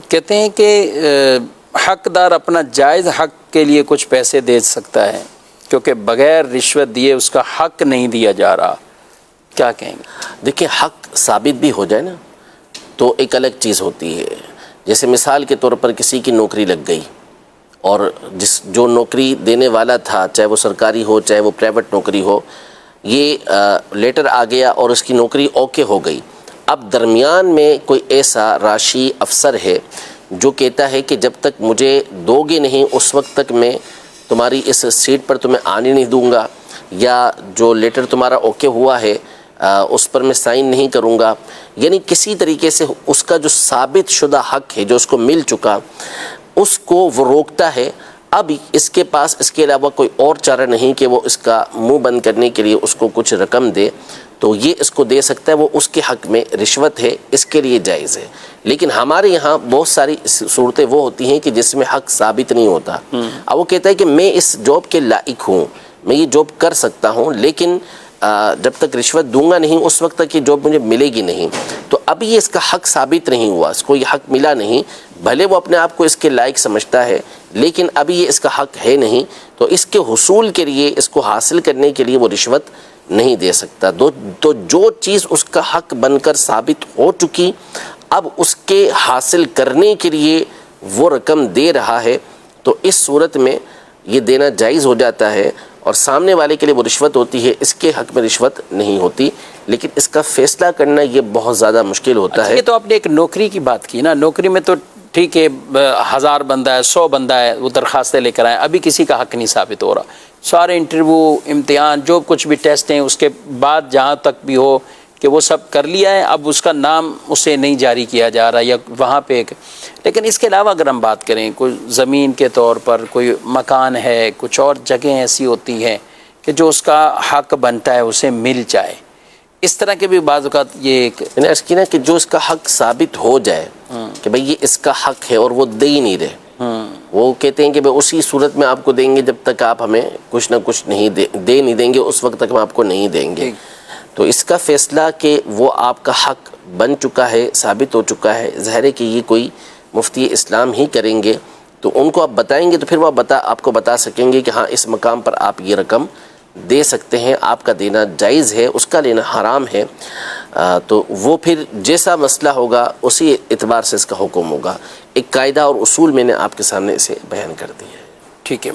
کہتے ہیں کہ حقدار اپنا جائز حق کے لیے کچھ پیسے دے سکتا ہے کیونکہ بغیر رشوت دیے اس کا حق نہیں دیا جا رہا، کیا کہیں گے؟ دیکھیں، حق ثابت بھی ہو جائے نا تو ایک الگ چیز ہوتی ہے. جیسے مثال کے طور پر کسی کی نوکری لگ گئی اور جو نوکری دینے والا تھا، چاہے وہ سرکاری ہو چاہے وہ پرائیویٹ نوکری ہو، یہ لیٹر آ گیا اور اس کی نوکری اوکے ہو گئی. اب درمیان میں کوئی ایسا راشی افسر ہے جو کہتا ہے کہ جب تک مجھے دو گے نہیں اس وقت تک میں تمہاری اس سیٹ پر تمہیں آنے نہیں دوں گا، یا جو لیٹر تمہارا اوکے ہوا ہے اس پر میں سائن نہیں کروں گا. یعنی کسی طریقے سے اس کا جو ثابت شدہ حق ہے جو اس کو مل چکا اس کو وہ روکتا ہے. اب اس کے پاس اس کے علاوہ کوئی اور چارہ نہیں کہ وہ اس کا منہ بند کرنے کے لیے اس کو کچھ رقم دے، تو یہ اس کو دے سکتا ہے. وہ اس کے حق میں رشوت ہے، اس کے لیے جائز ہے. لیکن ہمارے یہاں بہت ساری صورتیں وہ ہوتی ہیں کہ جس میں حق ثابت نہیں ہوتا. اب وہ کہتا ہے کہ میں اس جاب کے لائق ہوں، میں یہ جاب کر سکتا ہوں، لیکن جب تک رشوت دوں گا نہیں اس وقت تک یہ جاب مجھے ملے گی نہیں. تو ابھی یہ اس کا حق ثابت نہیں ہوا، اس کو یہ حق ملا نہیں. بھلے وہ اپنے آپ کو اس کے لائق سمجھتا ہے لیکن ابھی یہ اس کا حق ہے نہیں، تو اس کے حصول کے لیے، اس کو حاصل کرنے کے لیے وہ رشوت نہیں دے سکتا. تو جو چیز اس کا حق بن کر ثابت ہو چکی، اب اس کے حاصل کرنے کے لیے وہ رقم دے رہا ہے، تو اس صورت میں یہ دینا جائز ہو جاتا ہے. اور سامنے والے کے لیے وہ رشوت ہوتی ہے، اس کے حق میں رشوت نہیں ہوتی. لیکن اس کا فیصلہ کرنا یہ بہت زیادہ مشکل ہوتا ہے. یہ تو آپ نے ایک نوکری کی بات کی نا، نوکری میں تو ٹھیک ہے 1000 بندہ ہے 100 بندہ ہے وہ درخواستیں لے کر آئے، ابھی کسی کا حق نہیں ثابت ہو رہا. سارے انٹرویو، امتحان، جو کچھ بھی ٹیسٹ ہیں، اس کے بعد جہاں تک بھی ہو کہ وہ سب کر لیا ہے، اب اس کا نام اسے نہیں جاری کیا جا رہا یا وہاں پہ ایک. لیکن اس کے علاوہ اگر ہم بات کریں، کوئی زمین کے طور پر کوئی مکان ہے، کچھ اور جگہیں ایسی ہوتی ہیں کہ جو اس کا حق بنتا ہے اسے مل جائے، اس طرح کے بھی بعض اوقات یہ ایک اس کی نا کہ جو اس کا حق ثابت ہو جائے کہ بھئی یہ اس کا حق ہے اور وہ دے ہی نہیں رہے، وہ کہتے ہیں کہ بھئی اسی صورت میں آپ کو دیں گے جب تک آپ ہمیں کچھ نہ کچھ نہیں دے نہیں دیں گے، اس وقت تک ہم آپ کو نہیں دیں گے. تو اس کا فیصلہ کہ وہ آپ کا حق بن چکا ہے، ثابت ہو چکا ہے، ظاہر ہے کہ یہ کوئی مفتی اسلام ہی کریں گے. تو ان کو آپ بتائیں گے تو پھر وہ آپ کو بتا سکیں گے کہ ہاں اس مقام پر آپ یہ رقم دے سکتے ہیں، آپ کا دینا جائز ہے، اس کا لینا حرام ہے. تو وہ پھر جیسا مسئلہ ہوگا اسی اعتبار سے اس کا حکم ہوگا. ایک قاعدہ اور اصول میں نے آپ کے سامنے اسے بیان کر دیا ہے. ٹھیک ہے.